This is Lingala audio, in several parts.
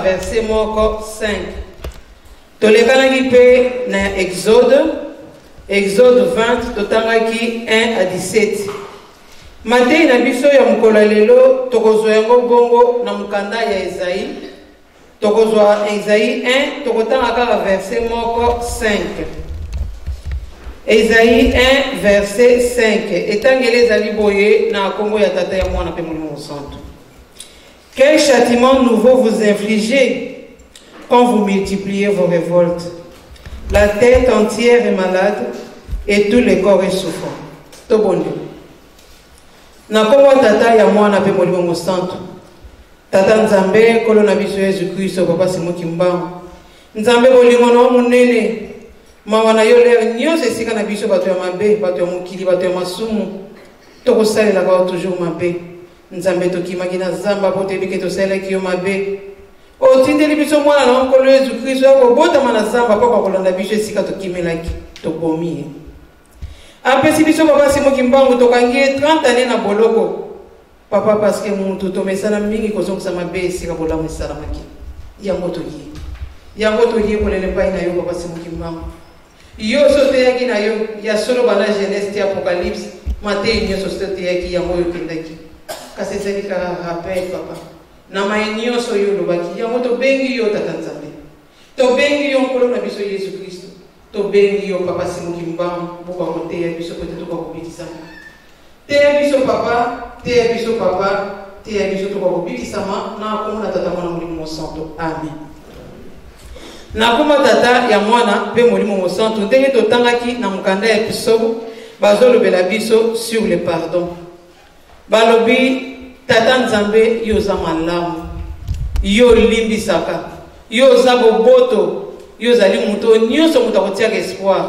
verset moko 5. Tolekanaki pe na Exode 20 totangaki 1 à 17. Matei na biso ya mukolo lelo tokozwa yango bongo na mukanda ya Esaïe. Tokozwa Esaïe 1 tokotanga kaka verset moko 5. Esaïe 1 verset 5. Etangele ezali boye na kombo ya tata ya mwana pe Molimo Santo. Quel châtiment nouveau vous infligez quand vous multipliez vos révoltes? La tête entière est malade et tout le corps est souffrant. Tobondo. Na kombo tata ya mwana pe Molimo Santo. Tata Nzambe kolo na biso Yesu Kristo papa simoki mbango. Nzambe bolingo na munene. Mawana yo leo nyonso esika na biso bato ya mabe, bato ya mokili, bato ya masumu. Tokosalela ba toujours mabe. Nzambe tokimaki na zamba po tebike tosalaki yo mabe. Otindeli biso mwana na nkolo Yesu Kristo akobotama na zamba po kolanda biso esika tokimelaki tokomi. Apesi biso papa simoki mbango tokangi 30 années na boloko. Papa parce que mutu tomesana mingi kozongisa mabe esika bolamu esalamaki. Yango toyi. Yango toyi kolele pai na yo papa simoki mbango. Yo sote yaki na yo ya solo bana Genèse ti Apocalypse Matei nyoso sote yaki yango yo kindaki. Kasi ezali kaka rappel papa. Na mai nyonso yo lobaki yango tobengi yo tata Nzambe. Tobengi yo nkolo na biso Yesu Kristo. Tobengi yo papa simoki mbango boka koteya biso kote toka kobikisama. Teya biso papa, teya biso papa, teya biso toka kobikisama na komona tata mwana Molimo Santo. Amen. Na kuma tata ya mwana pe Molimo Santo ndenge totangaki na mukanda ya biso bazolobela biso sur le pardon. Balobi tata Nzambe yo za malamu, yo limbisaka, yo za boboto, yo zali muto nyonso muto akotiaka espoir.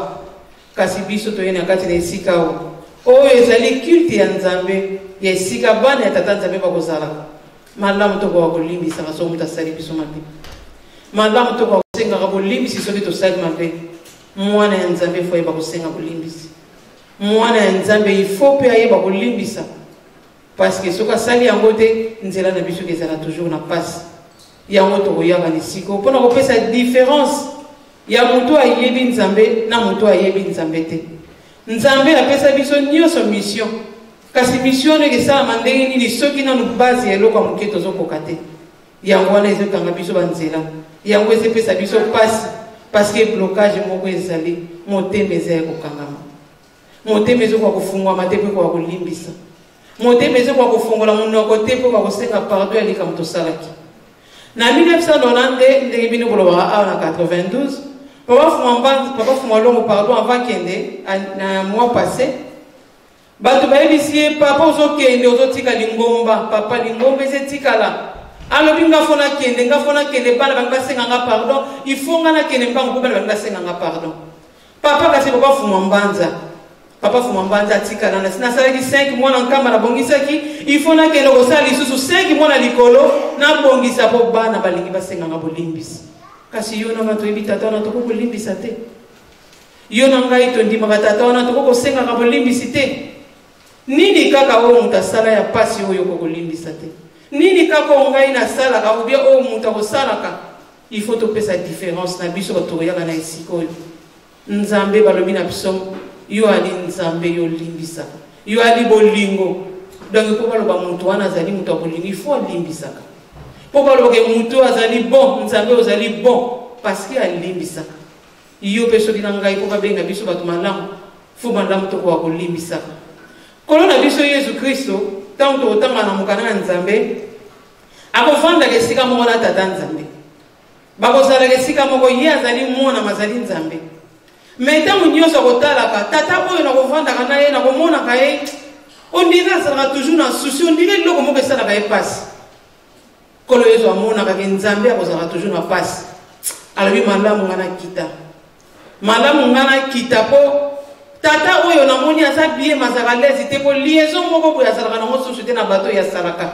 Kasi biso toyena kati na esika oyo ezali culte ya Nzambe ya esika bana ya tata Nzambe bakozalaka. Malamu toko kolimbisaka so muto asali biso mabe. Malamu toko senga kolimbisi soki tosali mabe. Mwana ya Nzambe fo yeba kosenga kolimbisi. Mwana ya Nzambe ifo pe ayeba kolimbisa. Parce que soka sali yango te nzela na biso kezala toujours na passe. Yango to koyaka ni siko pona ko pesa différence ya mutu ayebi Nzambe na mutu ayebi Nzambe te. Nzambe apesa biso nyonso mission. Kasi mission ne kesa mandenge ni soki na base eloko muketo zokoka te. Yango wana ezokanga biso banzela. Yango ezepesa biso passe parce que blocage moko ezali motema ezali kokangama. Motema ezokwa kufungwa matepe kwa kolimbisa. Motema ezokwa kufungola munoko te po bakosenga pardon alika muto salaki. Na 1990 ndenge bino boloba a na 92 papa fuma longo pardon avant kende na mois passé. Bato bayebisi papa ozokende ozotika lingomba papa lingomba ezetikala. Alobi ngafona kende bana bangasenga nga pardon il faut nga na kende mbango bana bangasenga nga pardon. Papa kasi papa fuma mbanza. Papa fuma mbanza atikala na sina salaki 5 mwana nkamba na bongisaki il faut na kende kosala lisusu 5 mwana likolo na bongisa po bana balingi basenga nga bolimbisi. Kasi yo na mato yebi tata na toko bolimbisa te. Yo na ngai to ndima tata na toko kosenga nga bolimbisi te. Nini kaka o mutasala ya pasi oyo ko bolimbisa te. Nini kako ngai na sala ka ubia o muta ko sala ka. Il faut to pesa différence na biso to ya na isiko. Nzambe balobi na biso yo ali Nzambe yo limbisa. Yo ali bolingo. Donc ko baloba mutu wana zali mutu bolingo il faut limbisa. Po baloba ke mutu azali bon, Nzambe ozali bon parce que ali limbisa. Yo peso kina ngai ko ba benga biso batu malamu. Fo malamu to ko limbisa. Kolona biso Yesu Kristo tanto otanga na mukana na Nzambe akofanda kesika moko na tata Nzambe bakozala kesika moko ye azali mwana mazali Nzambe mais tango nyonso kotalaka tata oyo na kovanda kana ye na komona ka ye on dirait ça toujours na souci on dirait loko moko esala ka ye passe kolo Yesu amona ka Nzambe akozala toujours na passe alobi malamu ngana kita po tata oyo na moni aza bien mazakalezi te ko liaison moko boya salaka na mosusu te na bato ya salaka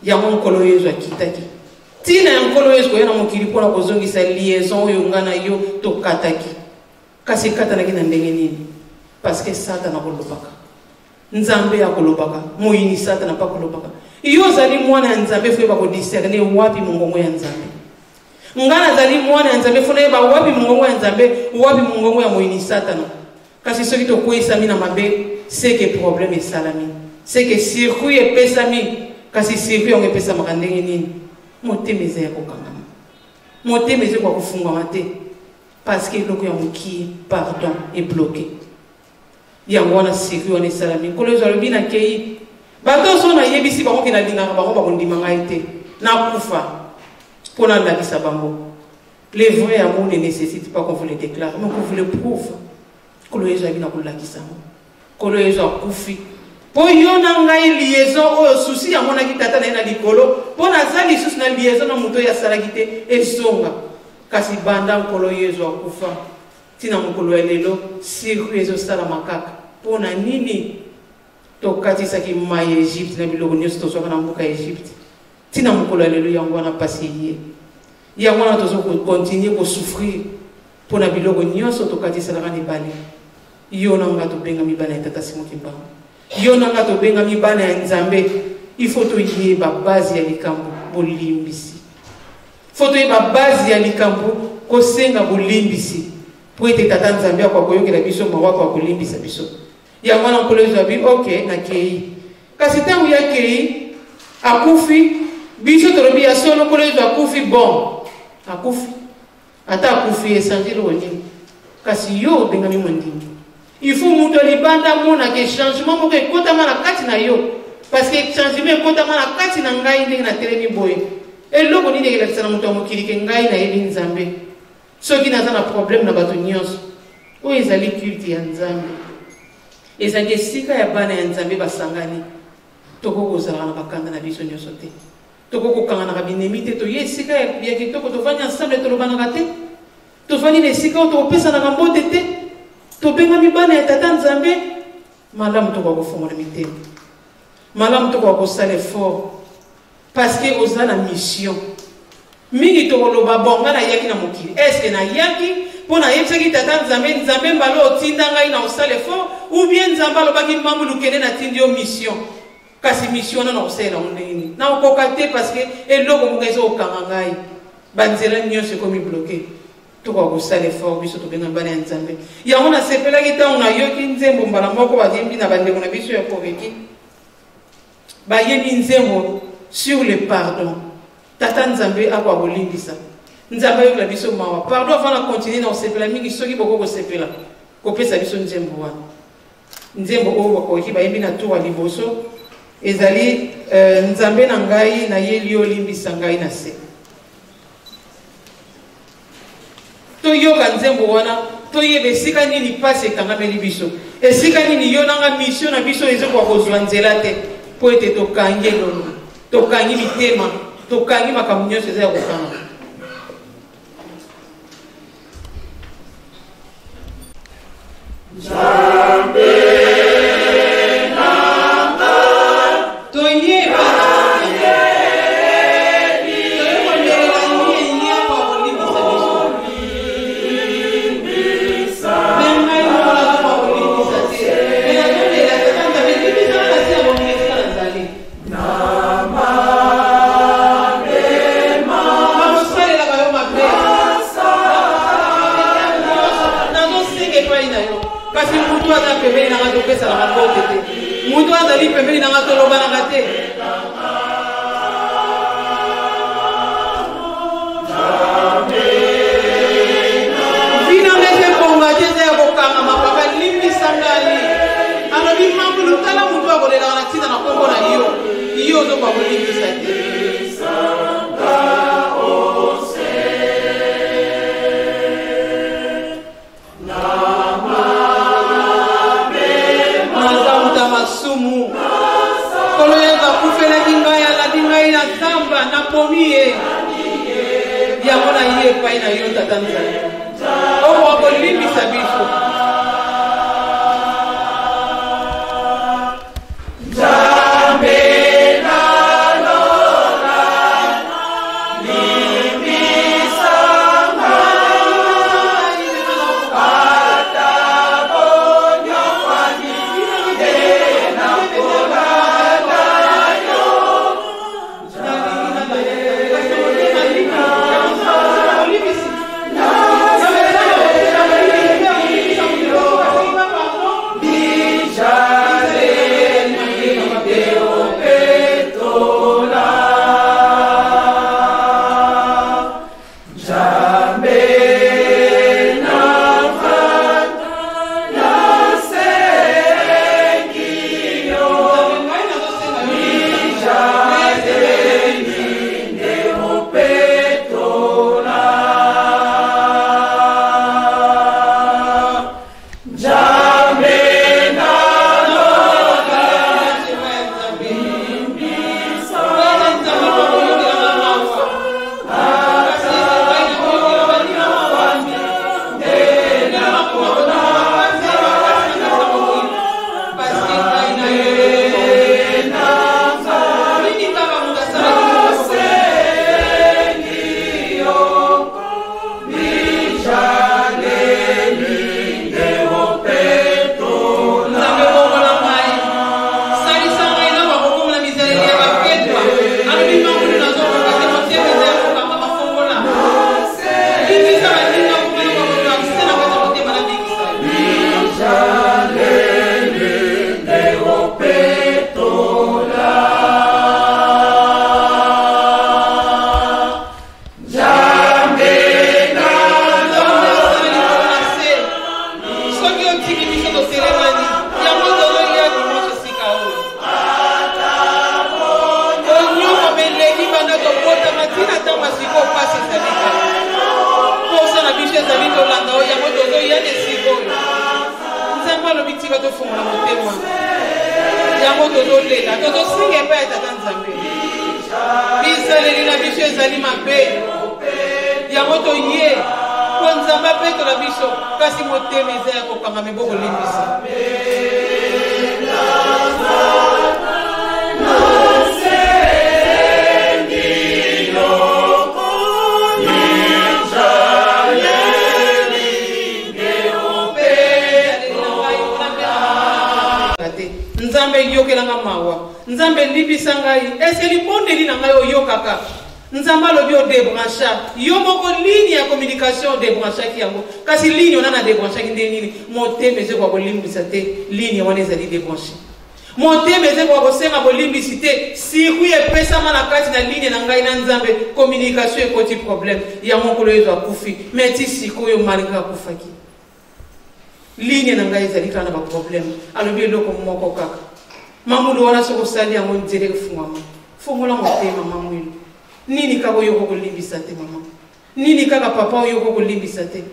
ya nkolo Yesu akitaki tina ya nkolo Yesu ko yana mokili pona kozongisa liaison oyo ngana yo to kataki kasi kata na kina ndenge nini parce que Satan akolobaka Nzambe akolobaka moyini Satan pa kolobaka Iyo zali mwana nzambe fwe ba ko discerner wapi mungongo ya nzambe. Ngana zali mwana nzambe fwe ba wapi mungongo ya nzambe, wapi mungongo ya moyini satana. Kasi soki to kwesa mina mabe, c'est que problème est salami. C'est que circuit est pesami, kasi circuit on est pesama ndenge nini. Motemeze ya kokangama. Motemeze kwa kufungwa mate. Parce que loko ya muki pardon est bloqué. Yango wana circuit on est salami. Kolo zalobi na kei. Bato so na yebisi bango ki na lingaka bango ba kondimanga ite. Na kufa. Pona ndakisa bango. Le vrai amour ne nécessite pas qu'on vous le déclare, mais qu'on vous le prouve. Kolo yezo abina kolakisa mo. Kolo yezo akufi. Po yona ngai liaison o souci ya mona kitata na likolo, po na zali souci na liaison na muto ya salagite esonga. Kasi banda kolo yezo akufa. Tina mukolo elelo siku yezo sala makaka. Po na nini to katisa ki mai Egypte na biloko nyoso to soka na mbuka Egypte. Tina mukolo elelo yango na pasiye. Yango na to so continuer ko souffrir. Po na biloko nyoso to katisa na ni bali. Yo na ngato benga mi bana tata simokimba. Yo na ngato benga mi bana ya nzambe. Il faut to yeba base ya likambo bolimbisi. Faut yeba base ya likambo ko senga bolimbisi. Po ete tata nzambe kwa koyokela biso mawa kwa bolimbisa biso. Ya mwana mkolezo abi okay na kei. Kasi tangu ya kei akufi biso torobi ya solo kolezo akufi bon. Akufi. Ata akufi esanjilo woni. Kasi yo benga mi mondingi. Il faut muto libanda mona ke changement mo ke kota mana kati na yo parce que changement kota mana kati na ngai ndenge na telemi boye eloko ni ndenge la tsana muto mokili ke ngai na yebi nzambe soki na zana problème na bato nyonso o ezali culte ya nzambe ezali esika ya bana ya nzambe basangani toko kozala na bakanda na biso nyonso te toko kokanga na binemi te to yesika ya kitoko to vanya ensemble to lobana te to vanya esika to pesa na mbote te to benga mibana ya tata nzambe malamu to kwa kufungola mitema malamu to kwa kusala effort parce que oza na mission mingi to koloba bonga na yaki na mokili est-ce que na yaki pona yebsaki tata nzambe nzambe mbalo otinda ngai na osala effort ou bien nzambe alobaki mambu lukene na tindi yo mission kasi mission na osala ndeni na okokate parce que eloko mokezo okanga ngai banzela nyonso komi bloqué to kwa kusala effort biso to benga bana nzambe ya ona sepela kita ona yoki nzembo mbala moko bazimbi na bandeko na biso ya poveki ba yebi nzembo sur le pardon tata nzambe akwa bolimbisa nzambe yo la biso mawa pardon va na continuer na sepela mingi soki boko ko sepela ko pesa biso nzembo wana nzembo o ko ki ba yebi na to wa liboso ezali nzambe na ngai na yeli olimbisa ngai na se to yoka nzembo wana to yebe esika nini pasi ekangameli biso esika nini yo nanga mission na biso ezokwa kozwa nzela te po ete tokangi elolo tokangi mitema tokangi makambo nyonso eza ya kokanga tofungola motema yango tozolela tozosinga epai ya tata nzambe bisaleli na biso ezali mabe yango toye po nzambe apetola biso kasi motema eza ya kokangama ebokolimbisa nzambe yokelanga mawa nzambe libisa ngai ese libondeli na ngai oyokaka nzambe alobi odebrancha yo moko ligne ya communication debranchaki yango kasi ligne ona na debranchaki nde nini motema eze kwa kolimbisa te ligne wana ezali debranche motema eze kwa kosenga bolimbisi te sirkuit epesama na kati na ligne na ngai na nzambe communication ekoti problème ya mokolo ezo akufi me ti sikoyo malgré akufaki ligne na ngai ezali kaka na baproblème alobi eloko moko kaka mamulu wana soko osali yango nzele efungwama fungola motema mamwilo nini kaka oyoko kolimbisa te mama nini kaka papa oyoko kolimbisa te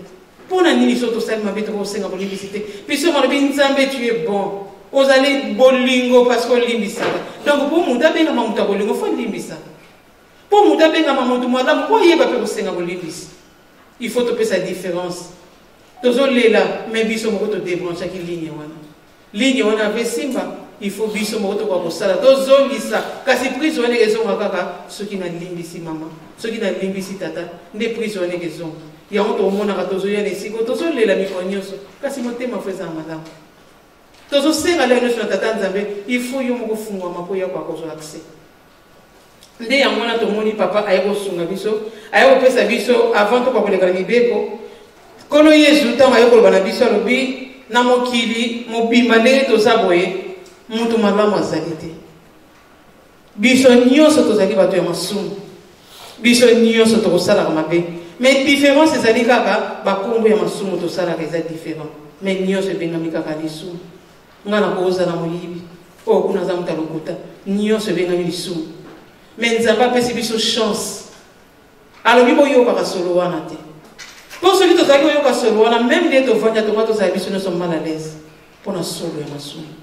mpona nini so tosali mabe tokosenga bolimbisi te biso malobi nzambe tu es bon ozali bolingo parce que olimbisaka donc mpo mutu abengama mutu ya bolingo fo limbisaka mpo mutu abengama mutu malamu po oyeba mpe kosenga bolimbisi il faut topesa différence tozolela me biso moko todebranchaki ligne wana ave simba il faut biso moko tokoka kosala tozongisa kasi prise wana ezonga kaka soki nalimbisi mama soki nalimbisi tata nde prise wana ezonga yango tomonaka tozoya na esiko tozolela mikolo nyonso kasi motema fo ezala malamu tozosenga lelo nyonso na tata nzambe il faut yo moko fungwama mpo ya kwakozwa accès nde yango wana tomoni papa aye kosunga biso aye kopesa biso avant tokakoleka na mibeko kono yesu ntango aye koloba na biso alobi na mokili mobimba ndenge toza boye mutu malamu azali te biso nyonso tozali bato ya masumu biso nyonso tokosalaka mabe mais différence ezali kaka bakombo ya masumu tosalaka eza différent mais nyonso ebengami kaka lisumu nga na kozala moyibi oyo kuna aza mutu alokota nyonso ebengami lisumu mais nzambe apesi biso chance alobi boyokaka solo wana te mpo soki tozali koyoka solo wana meme nde tovanda tonga tozala biso nyonso mal à l'aise mpona solo ya masumu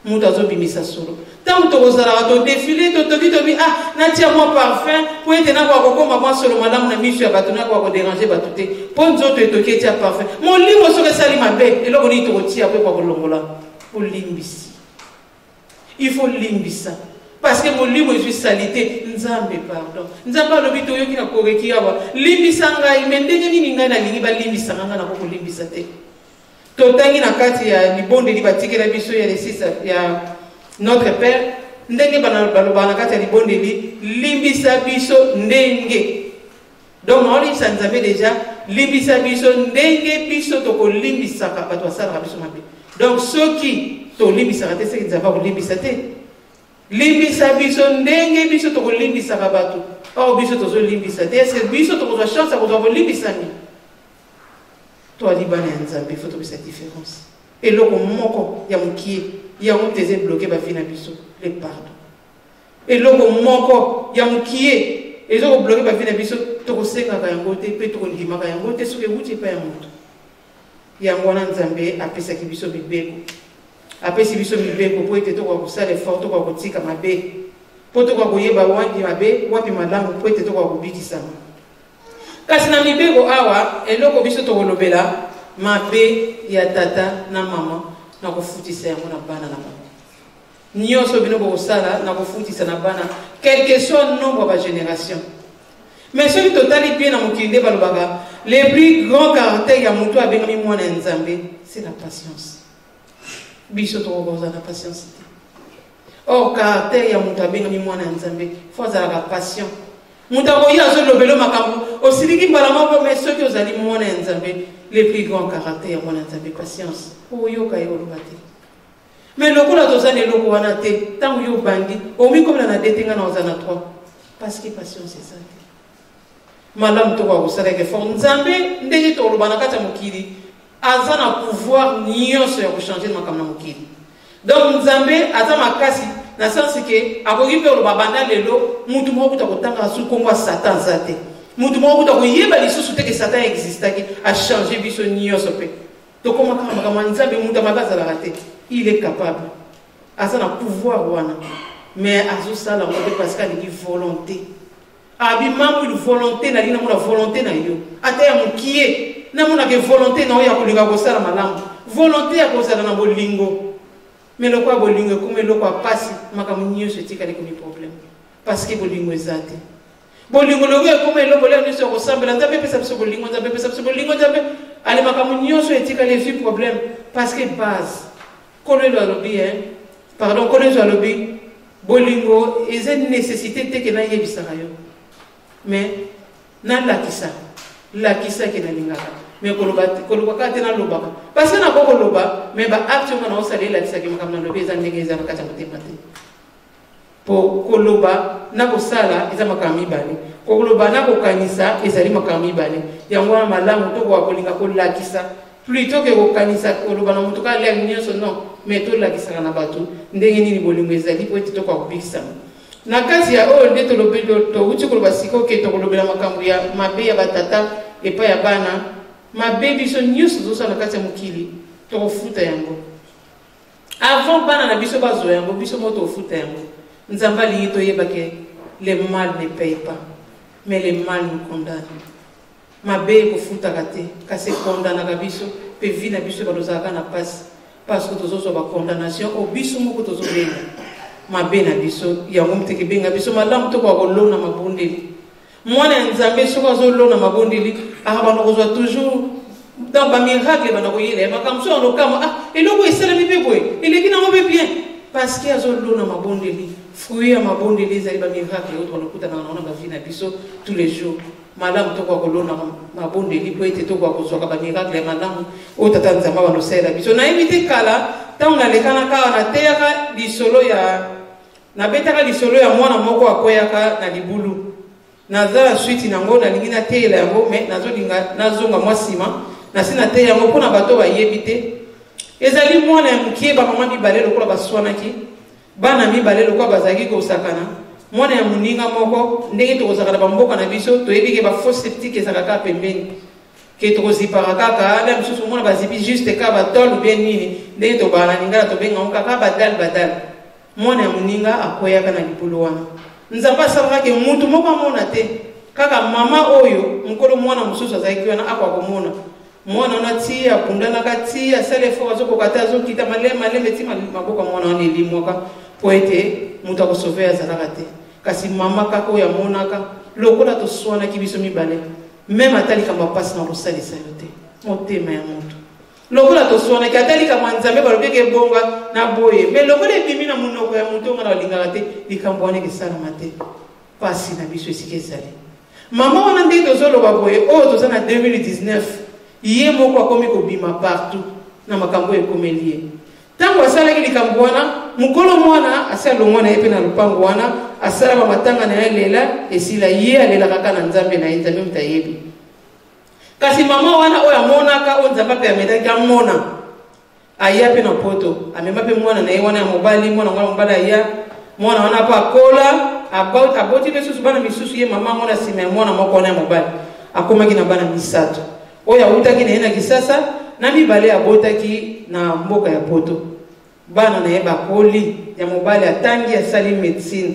mutu azobimisa solo ntango tokozalaka todefile totoki tobi natia mwa parfum po ete nakoka kokoma mwa solo malamu na miso ya bato nakoka koderange bato te mpo nzoto etoki etia parfum molimo soki esali mabe eloko nini tokotia po ekwa kolongola olimbisi il faut limbisa parce que molimo ezwi sali te nzambe pardon nzambe alobi toyoki na koreki awa limbisa ngai me ndenge nini ngai nalingi balimbisanga ngai nako kolimbisa te totangi na kati ya libondeli batikela biso ya lesisa ya notre père ndenge balobaka na kati ya libondeli limbisa biso ndenge donc naolimbisa nzambe deja limbisa biso ndenge biso tokolimbisaka bato basalaka biso mabe donc soki tolimbisaka te seki nzambe akolimbisa te limbisa biso ndenge biso tokolimbisaka bato or biso tozolimbisa te eske biso tokozwa chance ya kozwa kolimbisani to alibana ya nzambe il faut topesa différence eloko moko ya mokie yango te eze bloke bavi na biso le pardon eloko moko ya mokie ezokobloke bavi na biso tokosengaka yango te mpe tokondimaka yango te soki ewuti epai ya moto yango wana nzambe apesaki biso mibeko apesi biso mibeko mpo ete tokoka kosala effort tokoka kotika mabe mpo tokoka koyeba wapi mabe wapi malamu mpo ete tokoka kobikisama kasi na mibeko awa eloko biso tokolobela mabe ya tata na mama na kofutisa yango na bana na bango nyonso bino bokosala na kofutisa na bana quel que soit nombre ya bagénération mais soki totali bien na mokili nde balobaka le plus grand caractère ya moto abengami mwana ya nzambe c'est la patience biso tokokoza na patience te or caractère ya moto abengami mwana ya nzambe fo azalaka patient moto akoyi azolobela makambo osiliki mbala moko mais soki ozali mwana ya nzambe le plus grand caractère ya mwana ya nzambe patience oyoka ye oloba te mais lokola toza na eloko wana te ntango yo obandi omikomela na detenga na oza na 3 parce que patience eza te malamu tokoka kosalaka effort nzambe ndenge tokoloba na kati ya mokili aza na pouvoir nyonso ya kochange makambo na mokili donc nzambe aza makasi na sensi ke akoki mpe oloba banda lelo mutu moko kuta kotanga su kongo ya satan aza te mutu moko kuta koyeba lisusu te ke satan existaki achange biso nyonso mpe Donc comment il est capable. À ça, pouvoir, mais à ça, parce qu'il a une volonté. Abi mamu volonté na lina muna volonté na yo. Ata ya mukie na muna ke volonté na ya kulinga kosala malamu. Volonté ya kosala na bolingo. Mais le quoi bolingo comme le quoi passe makamu nyo se tika les problème. Parce que bolingo ezate. Bolingo lo comme le bolingo se ressemble na tape pesa pesa bolingo tape pesa pesa bolingo tape ale makamu nyo se tika les problème parce que base. Kono lo alobi pardon kono lo alobi bolingo est une nécessité te que na yebisaka yo. Mais na lakisa qui na lingaka mais koloba te na lobaka parce que na boko loba mais ba action na osale lakisa ki makamna lobe za ndenge za nakata motema te po koloba na kosala eza makami bale koloba na kokanisa ezali makami bale yango na malamu to ko kolinga ko lakisa plutôt que kokanisa koloba na mutuka le nyonso non mais to lakisa na bato ndenge nini bolingo ezali po to ko kubikisa na kazi ya oyo nde tolobeli to uti koloba siko ke to kolobela makambo ya mabe ya batata epa ya bana mabe biso nyusu zosa na kati ya mokili to kofuta yango avant bana na biso bazo yango biso moto kofuta yango nzamba lingi to yeba ke le mal ne paye pas mais le mal nous condamne mabe kofuta kate kasi condamna ka biso pe vi na biso balozaka na passe parce que tozoso ba condamnation o biso moko tozobenga mabe na biso ya ngomteke benga biso malamu to kwa kolona mabondeli mwana nzambe soko zo lona mabondeli akabana kozwa toujours dans ba miracle bana ko yele makamso ono kama eloko esala mibebwe elekina ngobe bien parce que azo lona mabondeli fruit ya mabondeli za ba miracle autre lokuta na ba vie na biso tous les jours malamu to kwa kolona mabondeli po ete to kwa kozwa ba miracle malamu o tata nzamba bano sela biso na éviter kala tant na lekana ka na teyaka lisolo ya na betaka lisolo ya mwana moko akoyaka na libulu nazala suite nango na lingina teyela yango mais nazonga mwasima na sina te yango pona bato ba yebite ezali mwana ya mukie ba mama mibale lokola baswanaki bana mibale lokola bazaki ko sakana mwana ya muninga moko ndenge to kozakana bamboka na biso to yebike ba fausse sceptique ezakaka pembeni ke to kozipara kaka la misusu mwana bazipi juste ka batol ou bien nini ndenge to bana ningala to benga kaka badal mwana ya muninga akoyaka na libulu wana nzamba salaka ke mutu moko amona te kaka mama oyo mukolo mwana mususu azaki wana akwa komona mwana na tia kundana kati asale fo azokokata azokita malema ti maboko mwana wana elimwaka po ete mutu akosauve azalaka te kasi mama kaka oyo amonaka lokola toswanaki biso mibale même atali kamba pasi na kosalisa yo te motema ya mutu lokola toswanaki atali kamba nzambe balobeke bonga na boye mais lokola ebimi na monoko ya mutu onga na balingaka te likambo wana esalama te pasi na biso esika ezali mama wana ndenge tozoloba boye oyo toza na 2019 ye moko akomi kobima partout na makambo ekomeli ye ntango asalaki likambo wana mokolo mwana asala longwa na ye mpe na lupango wana asala bamatanga na ye lela esila ye alelaka kaka na nzambe na ye nzambe moto ayebi kasi mama wana oyo amonaka oyo nzambe mpe amedaki amona aya mpe na poto amema mpe mwana na ye wana ya mobali mwana mobali aya mwana wana mpo akola aboti mpe susu bana misusu ye mama mwana nsima ya mwana moko wana ya mobali akomaki na bana misato oyo awutaki na ye na kisasa na mibale abotaki na mboka ya poto bana na ye bakoli ya mobali atangi asali médecine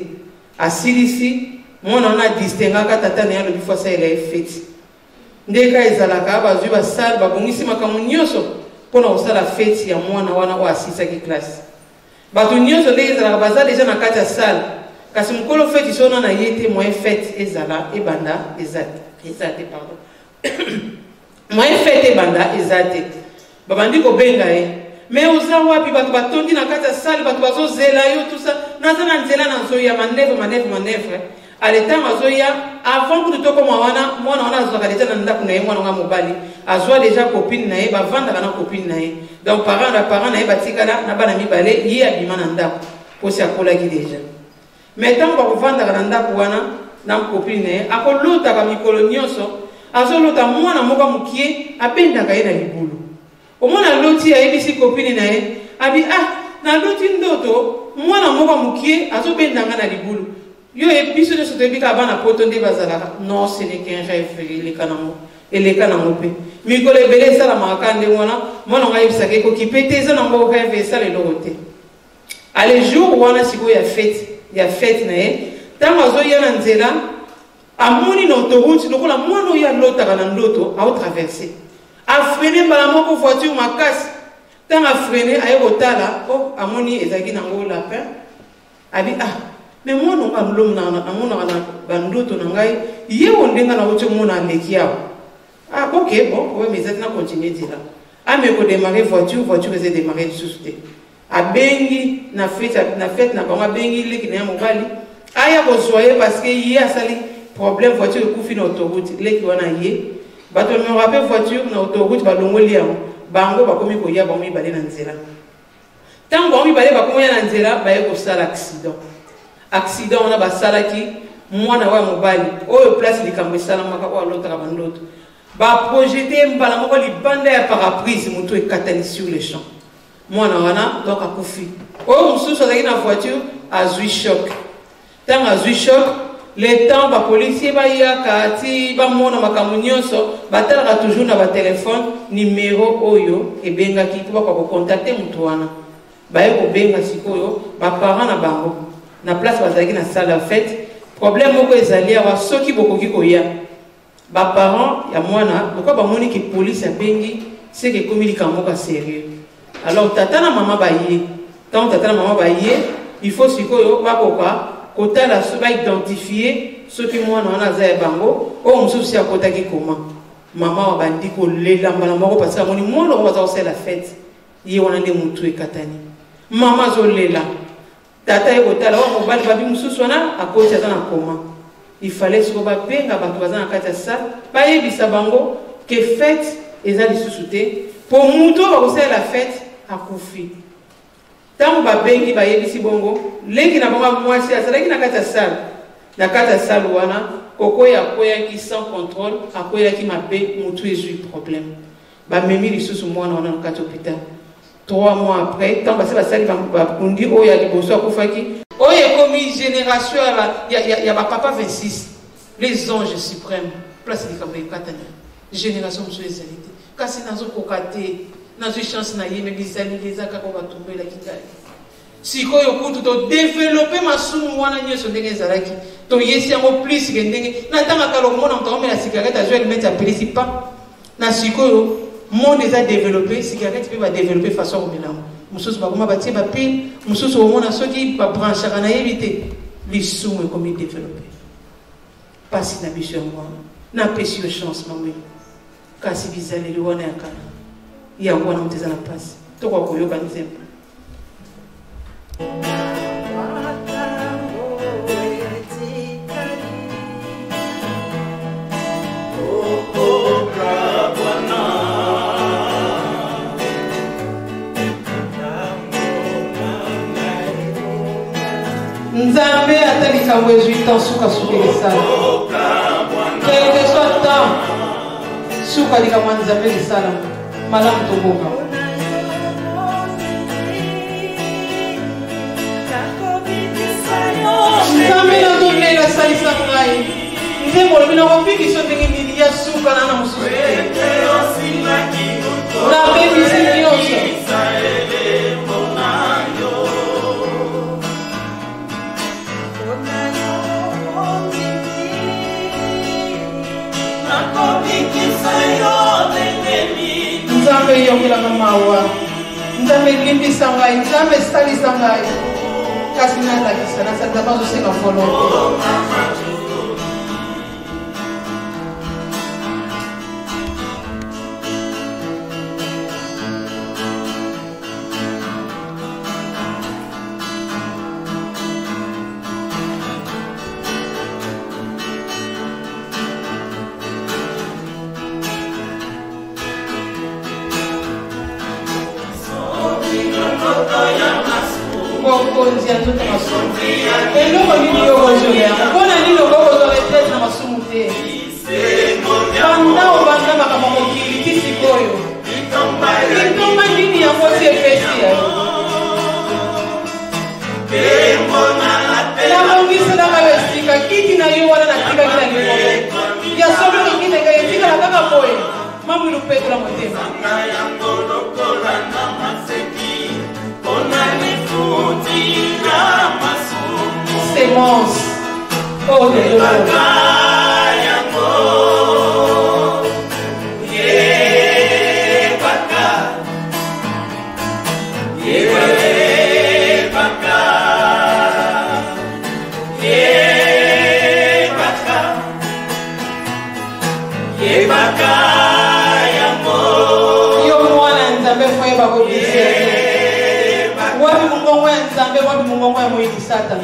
asilisi mwana wana adistingaka tata na ye alobi fo asalela ye feti ndeka ezalaka bazwi basala babongisi makambo nyonso mpona kosala feti ya mwana wana oyo asilisaki klase bato nyonso ndenge ezalaka baza deja na kati ya sale kasi mokolo feti sona na ye te moyen fete ezala ebanda eza te pardon moyen fete ebanda eza te babandi kobenga ye mais oza wapi bato batondi na kati ya sale bato bazozela yo tusa naza na nzela nazoya manevre aletango azoya avant kutu tokoma wana mwana wana azwaka deja na ndako na ye mwana wana mobali azwa deja copine na ye bavandaka na copine na ye donc parent na ye batikala na bana mibale ye abima na ndako posi akolaki deja mais ntango bakovandaka na ndako wana na copine na ye akolotaka mikolo nyonso azolota mwana moko mokie abendaka ye na libulu omona loti ayebisi copine na ye abi naloti ndoto mwana moko mokie azobendanga na libulu Yo et puis ce que tu as bana potonde bazala. Non, ce n'est qu'un rêve les kanamo. Et les kanamo pe. Mi ko le belé ça la makande wana. Moi non ngai bisake ko ki pété ça non rêve ça le loroté. Allez jour wana siko ya fête na e. Tango zo yana nzela amoni na autoroute lokola mwana ya lota kana ndoto a traverser. A freiner bala moko voiture makasi. Tango a freiner aye kotala oh amoni ezaki na ngo lapin. Abi mais moi non pas l'homme na bandoto na ngai ye ondenga na ocho mona leki yao. OK bon ouais mais ça na continuer dire là. Mais ko démarrer voiture essaie démarrer du sous-té. A bengi na fête na ba bengi leki na mobali. Aya ko soyer parce que ye a sali problème voiture ku fina autoroute leki wana ye. Ba to me rappelle voiture na autoroute ba longoli ya bango ba komi ko ya ba mi balé na nzela. Tant ba mi balé ba komi na nzela ba ye ko sala accident on a basalaki mwana wa mobali oyo place likambo esalamaka oyo alotaka bandoto baprojete mbala moko libanda ya paraprise moto ekatani sur le champ mwana wana donc akufi oyo mosusu azalaki na voiture azwi choc ntango azwi choc le temps bapolisier bayaka ti bamona makambo nyonso batalaka toujours na batelefone numero oyo ebengaki mpo bakoka kocontacte moto wana baye kobenga sikoyo baparent na bango na place bazalaki na salle de fête problème moko ezali awa soki bokoki koya ba parents ya mwana pourquoi ba moni ki police ya bengi c'est que comme il kamoka sérieux alors tata na mama baye tant tata na mama baye il faut sikoyo bakoka kotala so ba identifier soki mwana wana za bango o mususu ya kotaki koma mama wa bandi ko lela mbala moko parce que moni mwana ko baza osela fête ye wana nde mutu ekatani mama zo lela tata ekotala wa mobali babi mususu wana akoti aza na koma il fallait siko babenga bato baza na kati ya salle bayebisa bango ke fête eza lisusu te po mutu bakosala la fête akufi ntango babengi bayebisi bongo lengi na bango mwasi azalaki na kati ya salle wana kokoya akweyaki sans contrôle akweyaki mabe mutu ezwi problème bamemi lisusu mwana wana na kati ya hôpital 3 mois après, tant que ça va kundi oya liboso akufaki oya komi génération ya ba papa 26 les anges suprêmes place de kambe katana génération de ezalité kasi nazo kokate nazo chance na yeme bizali lezaka ko batumbela kingai sikoyo kutu to développer masumu wana nyeso ndenge zalaki to yesi yango plus ke ndenge na tanga kalo mona mtaka mela cigarette a jouer mettre appelé pas na sikoyo monde déjà développé cigarette peut développer façon mélange mususu bakoma batie ba pile mususu omona soki ba branche kana éviter les sumu comme il développer pas na biso moi na pesi chance mami kasi bizali liwana yakana ya ngona mteza na passe to kwa koyoba nzemba Nzambe atalika wezu itansuka suka quel que soit temps suka lika mwanzambe lisala malamu toboka Nzambe na tonela salisa ngai nzembo lobina wapiki so ndenge nini ya suka na mususu na bebisi nyonso Nzambe yongela mawa Nzambe limbisa ngai Nzambe salisa ngai kasi nalakisa nasanza bazosenga volonté konzi azote masumu eloko nini yo kozolea mpona nini okokozwa retraite na masumu te banda obanda makambo mokili ti sikoyo litomba nini yango ti epesi yayo nabongiselaka na yo wana na tika kina likolo ya sobe ngine ka yetika na kaka boye mamu lupeto la motema sémence oh de wapi mungongo ya nzambe wapi mungongo ya moyini Satan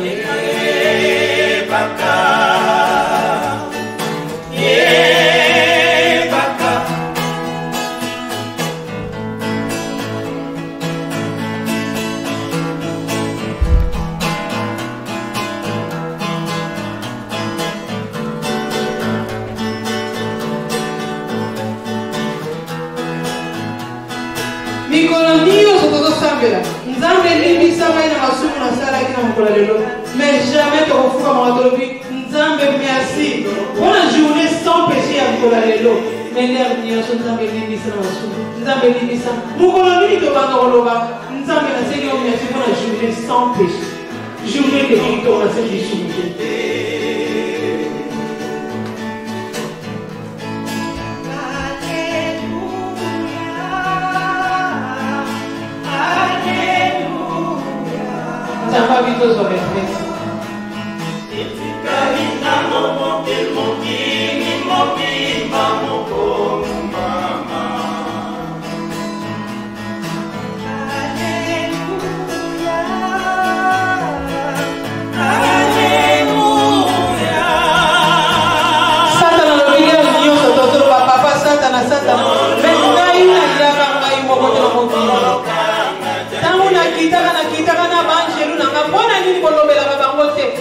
Mikolonio sotozo sambela nzambe limbisa mai na masumu na sala kina mkola lelo mais jamais tokofuka makatolobi nzambe merci pour la journée sans péché ya mkola lelo mende ya nyonso nzambe limbisa na masumu nzambe limbisa mukoloni to banga koloba nzambe na seli o merci pour la journée sans péché journée de victoire na seli journée. Pas vite aux obédiences.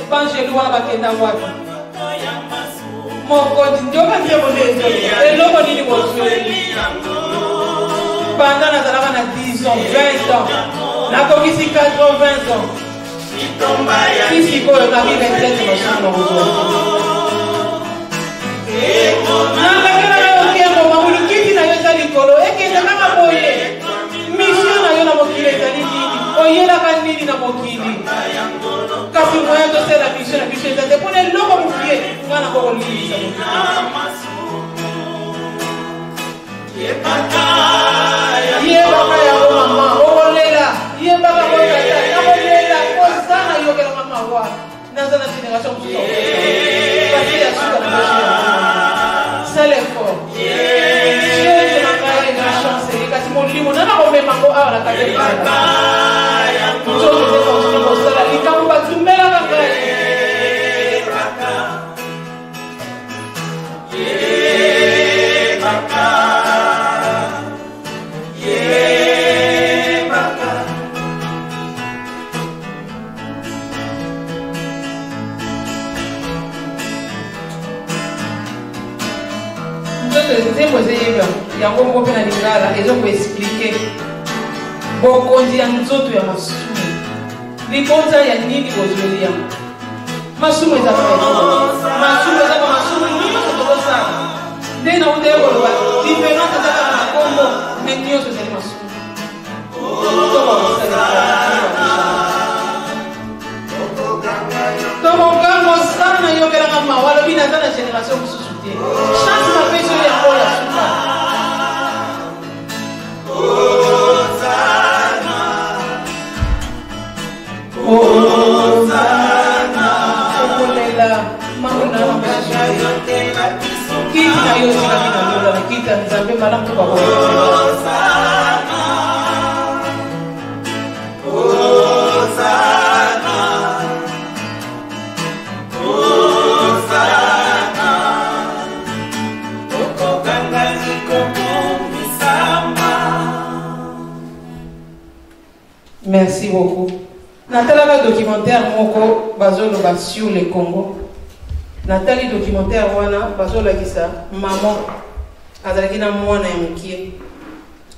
Banjelu wana bakenda wapi mokonzi ndoka nzebo lezo eloko nini bozweli banda nazalaka na 10 ans 20 ans nakokisi 80 ans kisikoyo kami 27 masumu nakakela nayo kembo mamulukiti na yo eza likolo ekende kaka boye mission na yo na mokili ezali nini oyelaka nini na mokili kasi moyen de faire la mission na biso ezate mpona eloko mofie nga na kokolingisa yebaka yango mama okolela yebaka kokata nakolela kozana yokelanga mawa naza na génération mosusu kasi ya suka na c'est l'effort nanga na chance kasi molimo nana komemango awa na kadekala likambo batumelaka ngai nzembo ezeyeba yango moko mpe na lingala ezokoexplike bokonzi ya nzoto ya masumu libonza ya nini bozweli yango masumu ezaka masumu ezaka masumu nyonso tokosala nde na uta ye koloba diference ezaka na kongo me nyonso ezali masumu tokokanga osala na yokelanga mawa alobi naza na génération mosusu te chance mapesi oyo yango ya suka okolela mamona kiti na yo otikaki na lola na kiti ya nzambe malamu tokako merci beaucoup. Nathalie documentaire moko bazoloba sur le Congo. Nathalie documentaire wana bazolakisa maman azalaki na mwana ya mokie.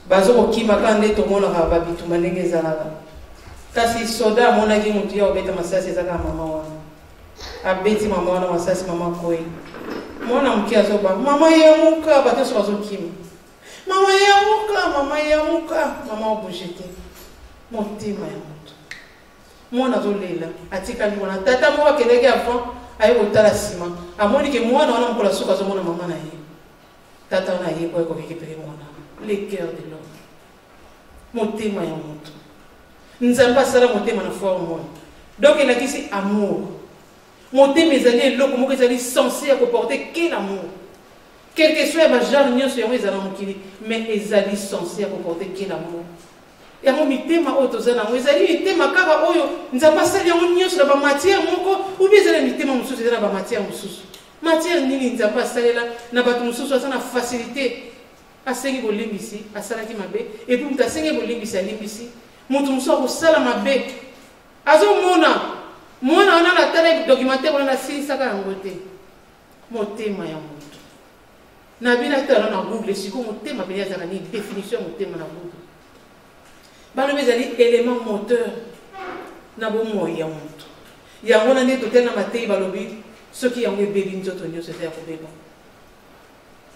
Bazokokima kande tomona ka babituma ndenge ezalaka. Kasi soda amonaki mutu ya obeta masasi ezaka mama wana. abeti mama wana masasi mama koi mwana mkia zoba mama yamuka bato sozo kim mama yamuka mama obujete motima ya moto mwana zolela atika mwana tata mo akeleke avant ayo kotala sima amoni ke mwana wana mkola suka zo mona mama na ye tata wana ye ko récupérer mwana le cœur de l'homme motima ya moto nzamba sala motima na foi au monde donc il a dit amour motima ezali eloko moko ezali censé comporter quel amour quel que soit le genre nyonso yango ezala mokili mais ezali censé comporter quel amour yango mitema oyo tozala nango ezali mitema kaka oyo nzamba asali yango nyonso na bamatière moko ou bien ezali mitema mosusu eza na bamatière mosusu matière nini nzamba asalela na bato mosusu aza na facilité asengi bolimbisi asalaki mabe epuis moto asengi bolimbisi alimbisi moto mosusu akosala mabe azomona mwana wana na tala documentaire wana nasilisaka yango te motema ya moto na bina tala na google siko motema mpe azaka nini définition ya motema na google balobi ezali élément moteur na bomoi ya moto yango na nde totele na matei balobi soki yango ebebi nzoto nyonso eza ya kobeba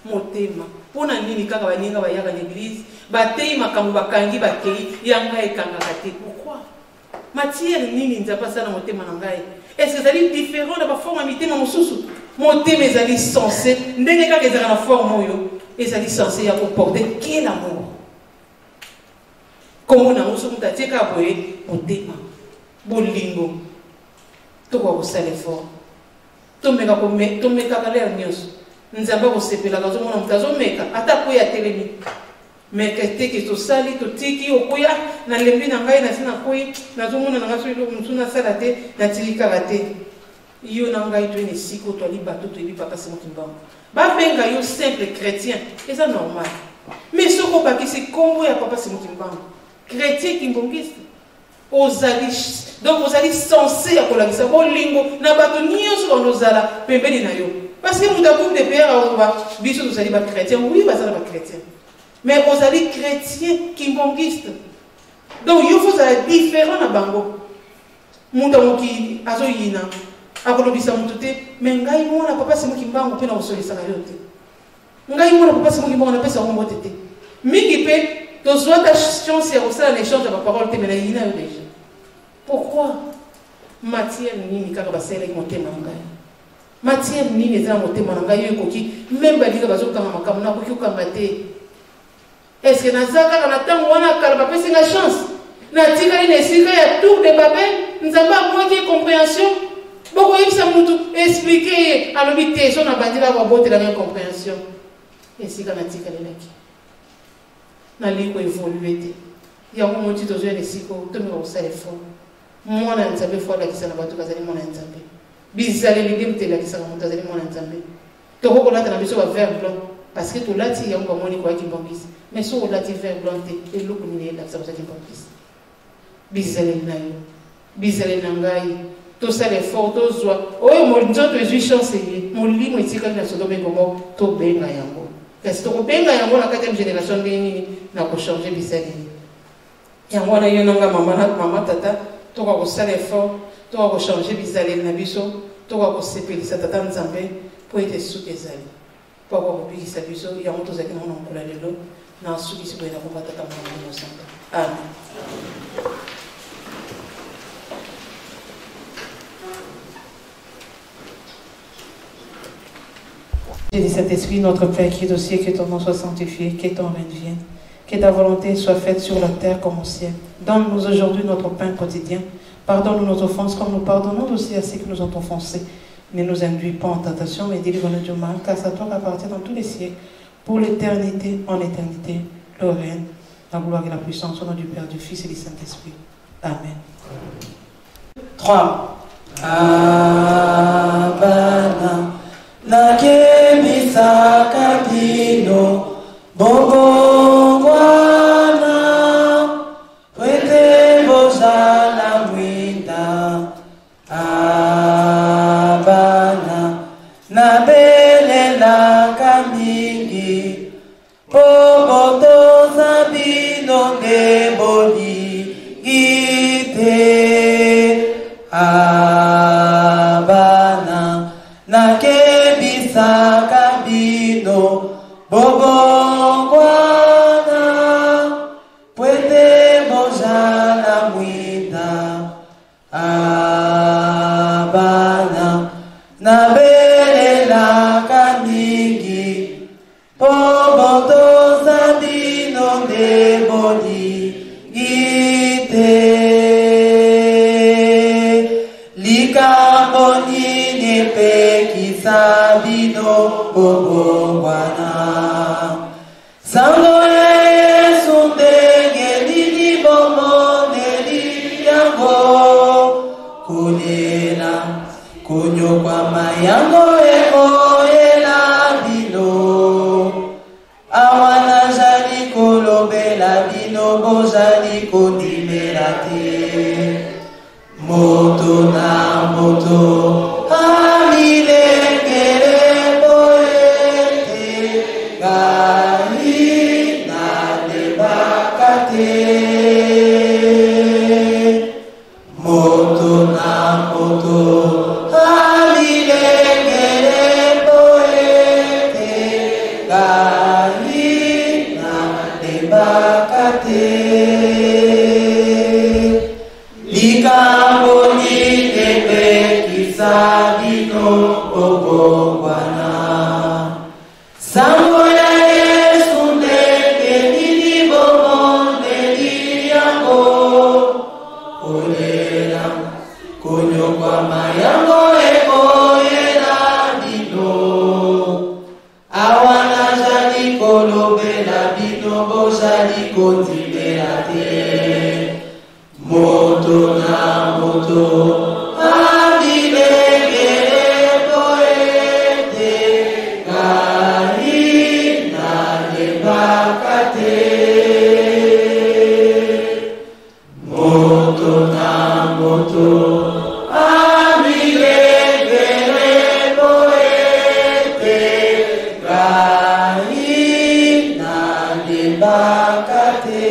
motema mpona nini kaka baninga bayaka na église batei makambo bakangi bakei yanga ekangaka te pourquoi matière nini nzapa asala na motema na ngai est-ce ezali différent na baforme ya mitema mosusu motema ezali censé ndenge kaka ezala na forme oyo ezali censé ya comporter quel amour kombo nango soki moto atie kaka boye motema bolingo tokoka kosala effort tomekaka lere nyonso nzambe akosepelaka ozomona moto azomeka ata koya atelemi meka teke tosali totiki okoya na lembi na ngai nasi nakoyi nazomona na ngai soki eloko mosusu nasala te natili kaka te yo na ngai toyene esika toali bato toyebi papa Simon Kimbangu babenga yo simple chrétien eza normal mais soki obakisi kombo ya papa Simon Kimbangu chrétien kimbongiste donc ozali censé ya kolakisa bolingo na bato nyonso bandozala pembeni na yo parce que moto agroupe de père aoba biso tozali bachrétien oui bazala bachrétien mais ozali chrétien kimbongiste donc yo fozala différent na bango moto amoki azoyina akolobisa moto te mais ngai mwana papa Simon Kimbangu mpe na kosolisaka yo te ngai mwana papa Simon Kimbangu napesa yango mbote te mingi mpe tozwa ta chance ya kosala na échange ya baparole te mais na yina yo déjà pourquoi matière nini kaka basalelaki motema na ngai matière nini eza na motema na ngai yo ekoki même balika bazokanga makambo nakoki kokanga te est-ce que naza kaka na ntango wana kala bapesinga chance natikali na esika ya tour de babel nzambe amwaki compréhension bokoyebisa motu explike ye alobi te so na bandila babotelanga compréhension esika natikalelaki nalingi koévolue te yango moti tozwa na esika tomeka kosala effort mwana ya nzambe fo alakisa na bato bazali mwana ya nzambe bizaleli nde moto elakisaka moto azali mwana ya nzambe tokokolata na biso bavert blanc parce que tolati yango bamoni koyaki mbongisi mais so olati vert blanc te eloko nini elakisa kozaki mbongisi bizaleli na yo bizaleli na ngai tosala effort tozwa oyo nzoto ezwi chance ye molimo etikali na Sodome Gomore tobenga yango kasi tokobenga yango na 4e génération ndenge nini na kochange bizaleli yango wana yo nanga mama tata tokoka kosala effort tokoka kochange bizaleli na biso tokoka kosepelisa tata nzambe mpo ete suki ezali mpo akoka kobikisa biso yango tozalaki nango na mokolo ya lelo na sukisi boye na komba tata mwana mosanga amen. Jésus Saint-Esprit, notre Père qui est au ciel, que ton nom soit sanctifié, que ton règne vienne, que ta volonté soit faite sur la terre comme au ciel. Donne-nous aujourd'hui notre pain quotidien. Pardonne-nous nos offenses comme nous pardonnons aussi à ceux qui nous ont offensés. Ne nous induis pas en tentation, mais délivre-nous du mal, car c'est à toi qu'appartient dans tous les siècles, pour l'éternité, en éternité, le règne, la gloire et la puissance au nom du Père, du Fils et du Saint-Esprit. Amen. 3. Abana. Nakebisaka bino bobongwana wete bozala mwinda abana nabelelaka mingi bobotoza bino ngebolingite abana Bobongwana, puede bojala mwinda. Abana, na bele la kaningi. Poboto sabino de bodi gite. Likamboni nepe kisabino bobongwana. Sango Yesu ndenge lili bomone liyango. Kunena kunyokwa mayango eko elabino. Awana jali kolobela bino bojali kondimela te. Moto na moto amilengele boete gali na debakate. Moto na moto amilengele boete gali na debakate. Likamboni nepe kisabino bobongwana. Sango ya Yesu ndenge lili bomone liyango. Olela kunyokwa mayango eko elabino. Awana jali kolobela bino bojali kondimela te. Moto na moto amilengele boete gali na debakate. Moto na moto amilengele boete gali na debakate.